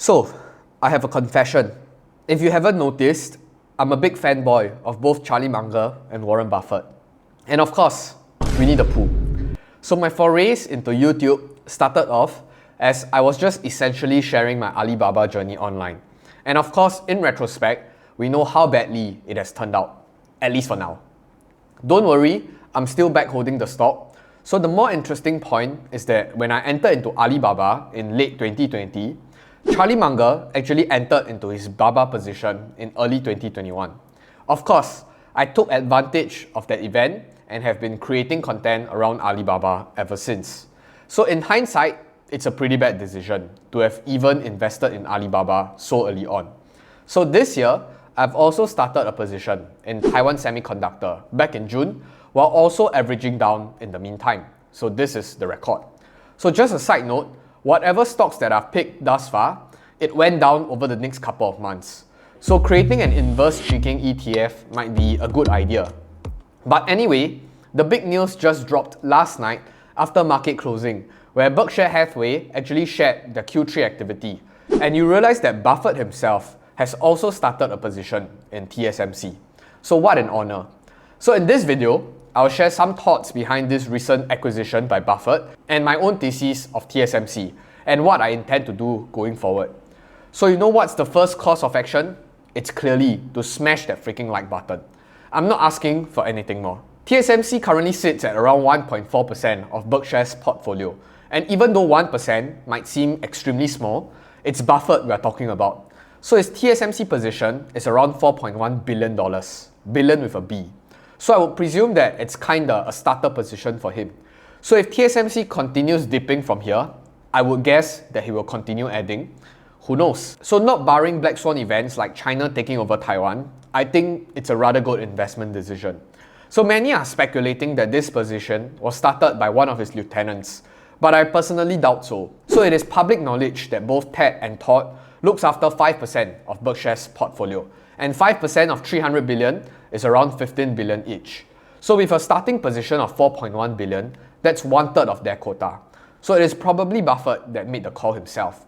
So, I have a confession. If you haven't noticed, I'm a big fanboy of both Charlie Munger and Warren Buffett. And of course, Winnie the Pooh. So my forays into YouTube started off as I was just essentially sharing my Alibaba journey online. And of course, in retrospect, we know how badly it has turned out, at least for now. Don't worry, I'm still back holding the stock. So the more interesting point is that when I entered into Alibaba in late 2020, Charlie Munger actually entered into his Baba position in early 2021. Of course, I took advantage of that event and have been creating content around Alibaba ever since. So in hindsight, it's a pretty bad decision to have even invested in Alibaba so early on. So this year, I've also started a position in Taiwan Semiconductor back in June, while also averaging down in the meantime. So this is the record. So just a side note, whatever stocks that I've picked thus far, it went down over the next couple of months. So creating an inverse streaking ETF might be a good idea. But anyway, the big news just dropped last night after market closing, where Berkshire Hathaway actually shared their Q3 activity. And you realize that Buffett himself has also started a position in TSMC. So what an honor. So in this video, I'll share some thoughts behind this recent acquisition by Buffett and my own thesis of TSMC and what I intend to do going forward. So you know what's the first course of action? It's clearly to smash that freaking like button. I'm not asking for anything more. TSMC currently sits at around 1.4% of Berkshire's portfolio. And even though 1% might seem extremely small, it's Buffett we're talking about. So his TSMC position is around $4.1 billion. Billion with a B. So I would presume that it's kinda a starter position for him. So if TSMC continues dipping from here, I would guess that he will continue adding. Who knows? So not barring black swan events like China taking over Taiwan, I think it's a rather good investment decision. So many are speculating that this position was started by one of his lieutenants, but I personally doubt so. So it is public knowledge that both Ted and Todd looks after 5% of Berkshire's portfolio, and 5% of 300 billion is around 15 billion each. So with a starting position of 4.1 billion, that's 1/3 of their quota. So it is probably Buffett that made the call himself.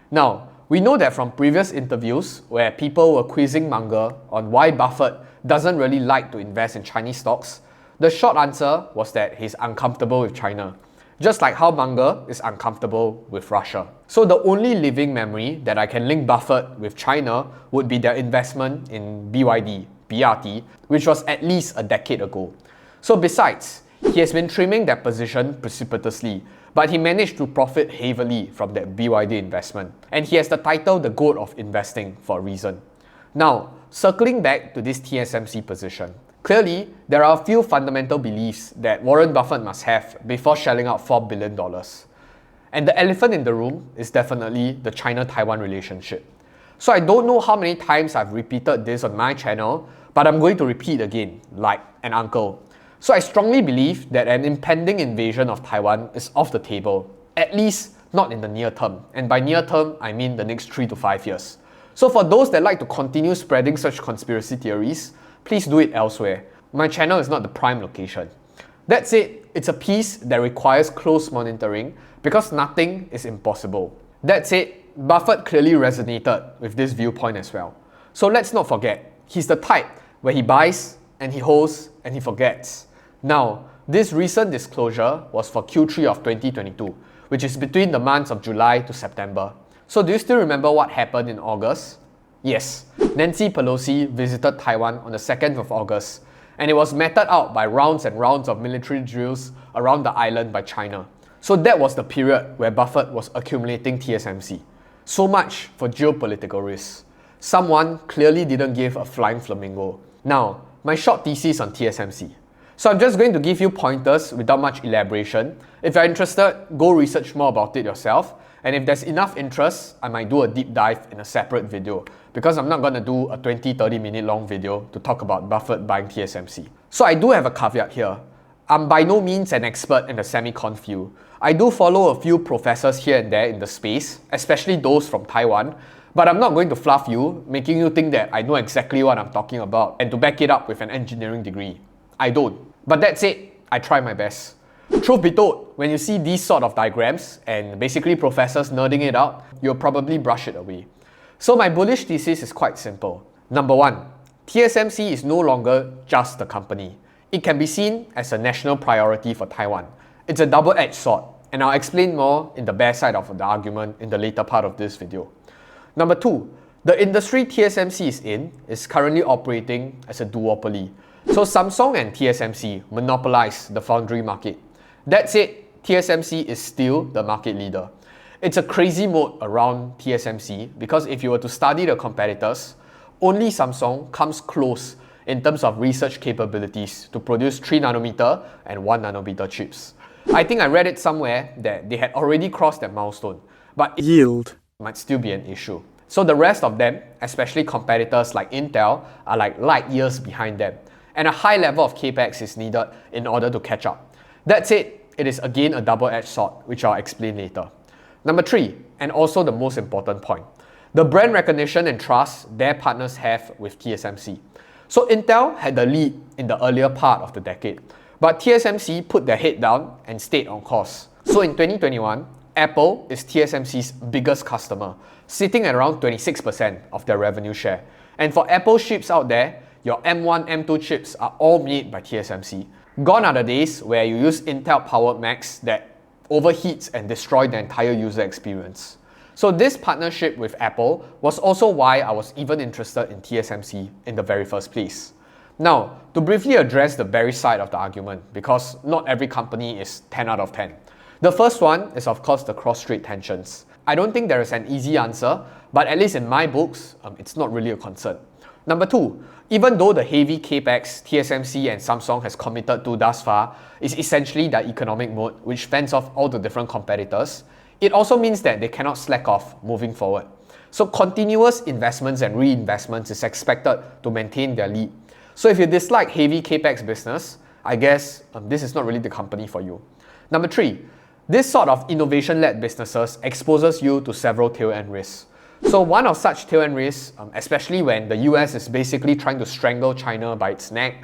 Now, we know that from previous interviews where people were quizzing Munger on why Buffett doesn't really like to invest in Chinese stocks, the short answer was that he's uncomfortable with China, just like how Munger is uncomfortable with Russia. So the only living memory that I can link Buffett with China would be their investment in BYD, BRT, which was at least a decade ago. So besides, he has been trimming that position precipitously, but he managed to profit heavily from that BYD investment. And he has the title the GOAT of investing for a reason. Now, circling back to this TSMC position, clearly there are a few fundamental beliefs that Warren Buffett must have before shelling out $4 billion. And the elephant in the room is definitely the China-Taiwan relationship. So I don't know how many times I've repeated this on my channel, but I'm going to repeat again, like an uncle. So I strongly believe that an impending invasion of Taiwan is off the table, at least not in the near term. And by near term, I mean the next 3 to 5 years. So for those that like to continue spreading such conspiracy theories, please do it elsewhere. My channel is not the prime location. That said, it's a piece that requires close monitoring because nothing is impossible. That said, Buffett clearly resonated with this viewpoint as well. So let's not forget, he's the type where he buys and he holds and he forgets. Now, this recent disclosure was for Q3 of 2022, which is between the months of July to September. So do you still remember what happened in August? Yes, Nancy Pelosi visited Taiwan on the 2nd of August, and it was meted out by rounds and rounds of military drills around the island by China. So that was the period where Buffett was accumulating TSMC. So much for geopolitical risks. Someone clearly didn't give a flying flamingo. Now, my short thesis on TSMC. So I'm just going to give you pointers without much elaboration. If you're interested, go research more about it yourself. And if there's enough interest, I might do a deep dive in a separate video because I'm not going to do a 20-30 minute long video to talk about Buffett buying TSMC. So I do have a caveat here. I'm by no means an expert in the semicon field. I do follow a few professors here and there in the space, especially those from Taiwan, but I'm not going to fluff you, making you think that I know exactly what I'm talking about and to back it up with an engineering degree. I don't. But that's it. I try my best. Truth be told, when you see these sort of diagrams and basically professors nerding it out, you'll probably brush it away. So my bullish thesis is quite simple. Number one, TSMC is no longer just a company. It can be seen as a national priority for Taiwan. It's a double-edged sword, and I'll explain more in the bear side of the argument in the later part of this video. Number two, the industry TSMC is in is currently operating as a duopoly. So Samsung and TSMC monopolize the foundry market. That said, TSMC is still the market leader. It's a crazy moat around TSMC because if you were to study the competitors, only Samsung comes close in terms of research capabilities to produce 3nm and 1nm chips. I think I read it somewhere that they had already crossed that milestone, but yield might still be an issue. So the rest of them, especially competitors like Intel, are like light years behind them, and a high level of capex is needed in order to catch up. That said, it is again a double-edged sword, which I'll explain later. Number three, and also the most important point, the brand recognition and trust their partners have with TSMC. So Intel had the lead in the earlier part of the decade, but TSMC put their head down and stayed on course. So in 2021, Apple is TSMC's biggest customer, sitting at around 26% of their revenue share. And for Apple chips out there, your M1, M2 chips are all made by TSMC. Gone are the days where you use Intel-powered Macs that overheats and destroy the entire user experience. So this partnership with Apple was also why I was even interested in TSMC in the very first place. Now, to briefly address the bearish side of the argument, because not every company is 10 out of 10. The first one is of course the cross-strait tensions. I don't think there is an easy answer, but at least in my books, it's not really a concern. Number two, even though the heavy capex TSMC and Samsung has committed to thus far is essentially their economic mode, which fends off all the different competitors, it also means that they cannot slack off moving forward. So continuous investments and reinvestments is expected to maintain their lead. So if you dislike heavy capex business, I guess this is not really the company for you. Number three, this sort of innovation-led businesses exposes you to several tail-end risks. So one of such tail-end risks, especially when the US is basically trying to strangle China by its neck,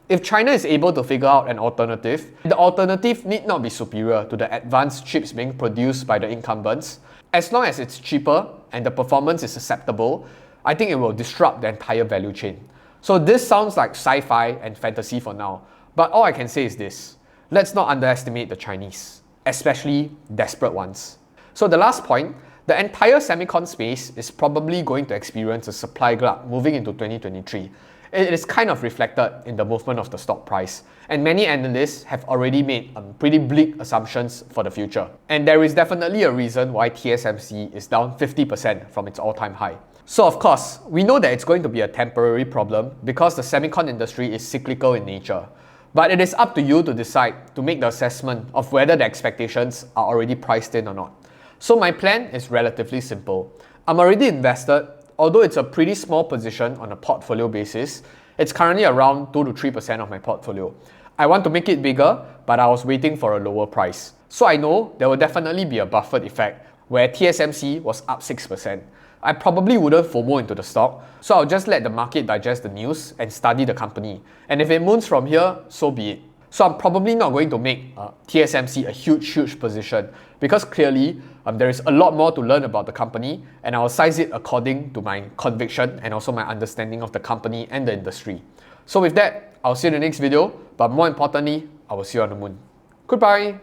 if China is able to figure out an alternative, the alternative need not be superior to the advanced chips being produced by the incumbents. As long as it's cheaper and the performance is acceptable, I think it will disrupt the entire value chain. So this sounds like sci-fi and fantasy for now, but all I can say is this: let's not underestimate the Chinese, especially desperate ones. So the last point, the entire semicon space is probably going to experience a supply glut moving into 2023. It is kind of reflected in the movement of the stock price, and many analysts have already made pretty bleak assumptions for the future. And there is definitely a reason why TSMC is down 50% from its all-time high. So of course, we know that it's going to be a temporary problem because the semicon industry is cyclical in nature. But it is up to you to decide to make the assessment of whether the expectations are already priced in or not. So my plan is relatively simple. I'm already invested, although it's a pretty small position on a portfolio basis. It's currently around 2 to 3% of my portfolio. I want to make it bigger, but I was waiting for a lower price. So I know there will definitely be a Buffett effect where TSMC was up 6%. I probably wouldn't FOMO into the stock, so I'll just let the market digest the news and study the company. And if it moons from here, so be it. So I'm probably not going to make TSMC a huge position because clearly there is a lot more to learn about the company, and I'll size it according to my conviction and also my understanding of the company and the industry. So with that, I'll see you in the next video, but more importantly, I will see you on the moon. Goodbye!